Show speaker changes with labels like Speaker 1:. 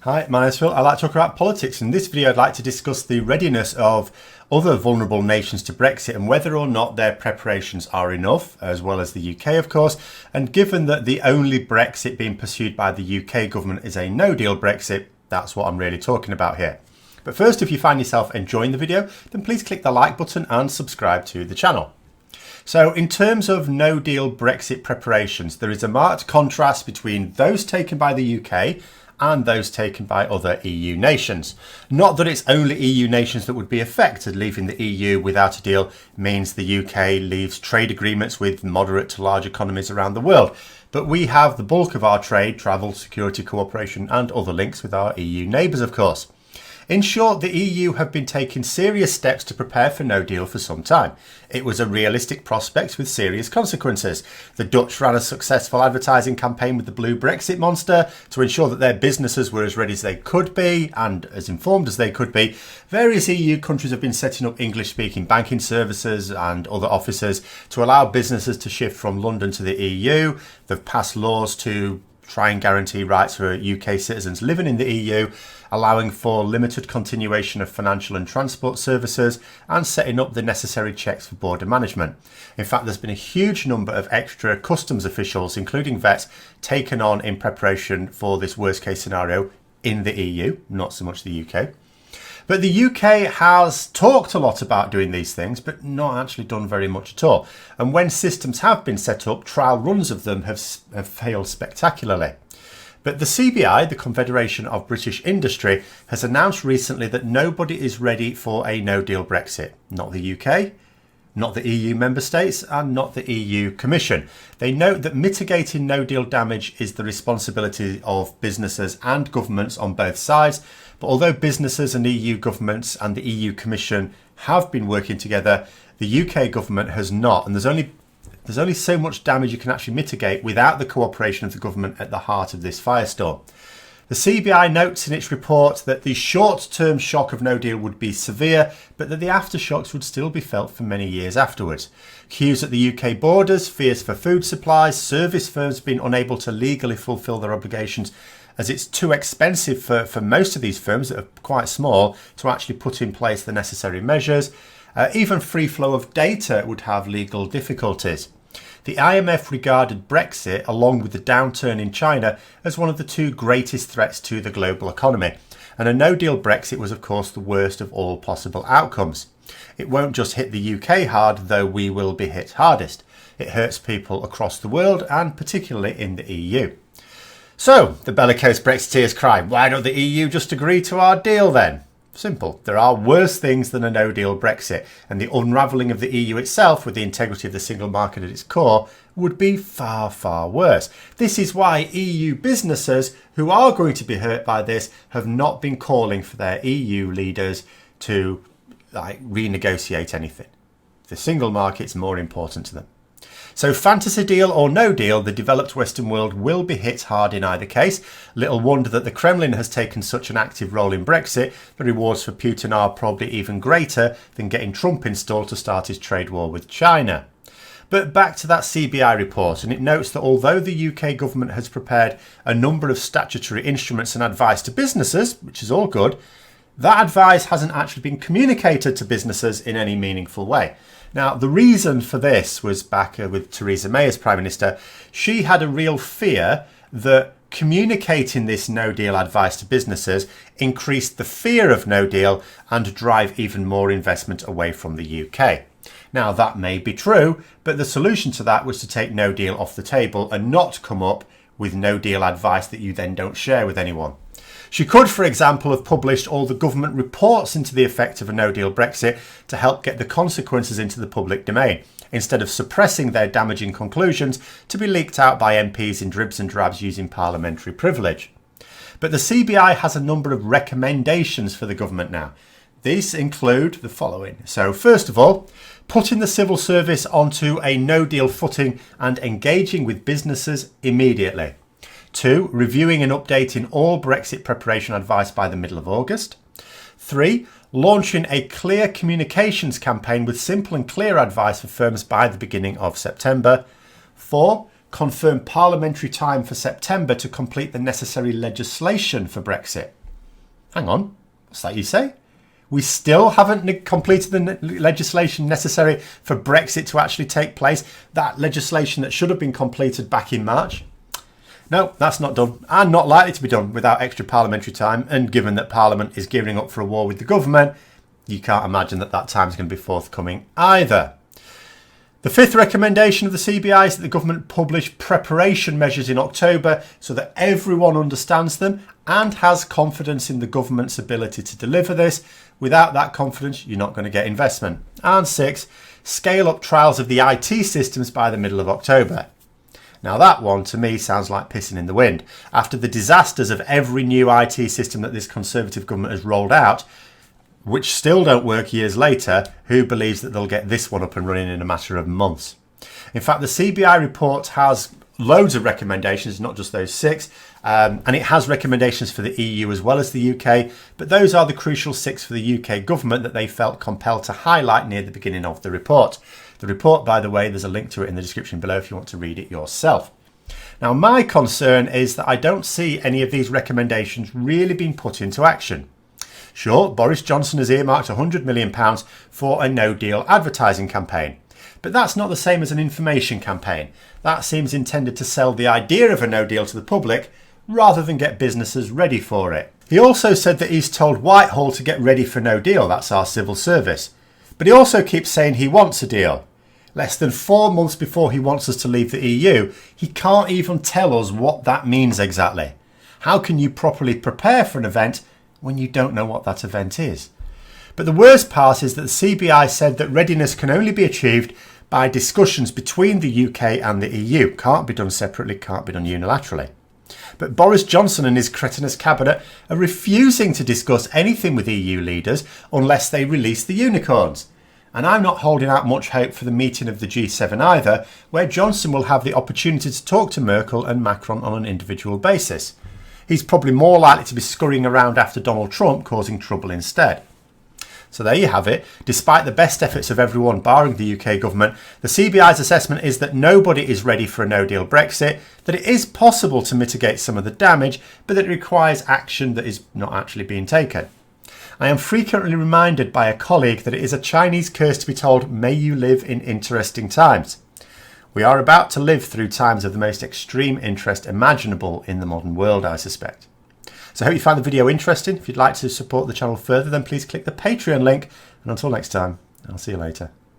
Speaker 1: Hi, my name's Phil. I like to talk about politics. In this video, I'd like to discuss the readiness of other vulnerable nations to Brexit and whether or not their preparations are enough, as well as the UK, of course. And given that the only Brexit being pursued by the UK government is a no-deal Brexit, that's what I'm really talking about here. But first, if you find yourself enjoying the video, then please click the like button and subscribe to the channel. So in terms of no-deal Brexit preparations, there is a marked contrast between those taken by the UK and those taken by other EU nations. Not that it's only EU nations that would be affected. Leaving the EU without a deal means the UK leaves trade agreements with moderate to large economies around the world. But we have the bulk of our trade, travel, security, cooperation and other links with our EU neighbours, of course. In short, the EU have been taking serious steps to prepare for no deal for some time. It was a realistic prospect with serious consequences. The Dutch ran a successful advertising campaign with the blue Brexit monster to ensure that their businesses were as ready as they could be and as informed as they could be. Various EU countries have been setting up English-speaking banking services and other offices to allow businesses to shift from London to the EU. They've passed laws to try and guarantee rights for UK citizens living in the EU, allowing for limited continuation of financial and transport services and setting up the necessary checks for border management. In fact, there's been a huge number of extra customs officials, including vets, taken on in preparation for this worst case scenario in the EU, not so much the UK. But the UK has talked a lot about doing these things, but not actually done very much at all. And when systems have been set up, trial runs of them have failed spectacularly. But the CBI, the Confederation of British Industry, has announced recently that nobody is ready for a no-deal Brexit. Not the UK, not the EU member states, and not the EU Commission. They note that mitigating no-deal damage is the responsibility of businesses and governments on both sides. But although businesses and EU governments and the EU Commission have been working together, the UK government has not. And there's only so much damage you can actually mitigate without the cooperation of the government at the heart of this firestorm. The CBI notes in its report that the short-term shock of no deal would be severe, but that the aftershocks would still be felt for many years afterwards. Queues at the UK borders, fears for food supplies, service firms being unable to legally fulfil their obligations as it's too expensive for most of these firms that are quite small to actually put in place the necessary measures. Even free flow of data would have legal difficulties. The IMF regarded Brexit, along with the downturn in China, as one of the two greatest threats to the global economy. And a no-deal Brexit was, of course, the worst of all possible outcomes. It won't just hit the UK hard, though we will be hit hardest. It hurts people across the world, and particularly in the EU. So, the bellicose Brexiteers cry, why don't the EU just agree to our deal then? Simple. There are worse things than a no-deal Brexit, and the unravelling of the EU itself, with the integrity of the single market at its core, would be far, far worse. This is why EU businesses who are going to be hurt by this have not been calling for their EU leaders to renegotiate anything. The single market's more important to them. So fantasy deal or no deal, the developed Western world will be hit hard in either case. Little wonder that the Kremlin has taken such an active role in Brexit. The rewards for Putin are probably even greater than getting Trump installed to start his trade war with China. But back to that CBI report, and it notes that although the UK government has prepared a number of statutory instruments and advice to businesses, which is all good, that advice hasn't actually been communicated to businesses in any meaningful way. Now, the reason for this was back with Theresa May as Prime Minister. She had a real fear that communicating this no deal advice to businesses increased the fear of no deal and drive even more investment away from the UK. Now, that may be true, but the solution to that was to take no deal off the table and not come up with no deal advice that you then don't share with anyone. She could, for example, have published all the government reports into the effect of a no-deal Brexit to help get the consequences into the public domain, instead of suppressing their damaging conclusions to be leaked out by MPs in dribs and drabs using parliamentary privilege. But the CBI has a number of recommendations for the government now. These include the following. So first of all, putting the civil service onto a no-deal footing and engaging with businesses immediately. 2. Reviewing and updating all Brexit preparation advice by the middle of August. 3. Launching a clear communications campaign with simple and clear advice for firms by the beginning of September. 4. confirm parliamentary time for September to complete the necessary legislation for Brexit. Hang on, what's that you say? We still haven't completed the legislation necessary for Brexit to actually take place, that legislation that should have been completed back in March? No, that's not done, and not likely to be done without extra parliamentary time, and given that Parliament is gearing up for a war with the government, you can't imagine that time is going to be forthcoming either. The fifth recommendation of the CBI is that the government publish preparation measures in October so that everyone understands them and has confidence in the government's ability to deliver this. Without that confidence, you're not going to get investment. And six, scale up trials of the IT systems by the middle of October. Now that one to me sounds like pissing in the wind. After the disasters of every new IT system that this Conservative government has rolled out, which still don't work years later, who believes that they'll get this one up and running in a matter of months? In fact, the CBI report has loads of recommendations, not just those six, and it has recommendations for the EU as well as the UK, but those are the crucial six for the UK government that they felt compelled to highlight near the beginning of the report. The report, by the way, there's a link to it in the description below if you want to read it yourself. Now, my concern is that I don't see any of these recommendations really being put into action. Sure, Boris Johnson has earmarked £100 million for a no-deal advertising campaign. But that's not the same as an information campaign. That seems intended to sell the idea of a no-deal to the public rather than get businesses ready for it. He also said that he's told Whitehall to get ready for no deal. That's our civil service. But he also keeps saying he wants a deal. Less than 4 months before he wants us to leave the EU, he can't even tell us what that means exactly. How can you properly prepare for an event when you don't know what that event is? But the worst part is that the CBI said that readiness can only be achieved by discussions between the UK and the EU. Can't be done separately, can't be done unilaterally. But Boris Johnson and his cretinous cabinet are refusing to discuss anything with EU leaders unless they release the unicorns. And I'm not holding out much hope for the meeting of the G7 either, where Johnson will have the opportunity to talk to Merkel and Macron on an individual basis. He's probably more likely to be scurrying around after Donald Trump, causing trouble instead. So there you have it. Despite the best efforts of everyone barring the UK government, the CBI's assessment is that nobody is ready for a no-deal Brexit, that it is possible to mitigate some of the damage, but that it requires action that is not actually being taken. I am frequently reminded by a colleague that it is a Chinese curse to be told, "May you live in interesting times." We are about to live through times of the most extreme interest imaginable in the modern world, I suspect. So I hope you found the video interesting. If you'd like to support the channel further, then please click the Patreon link. And until next time, I'll see you later.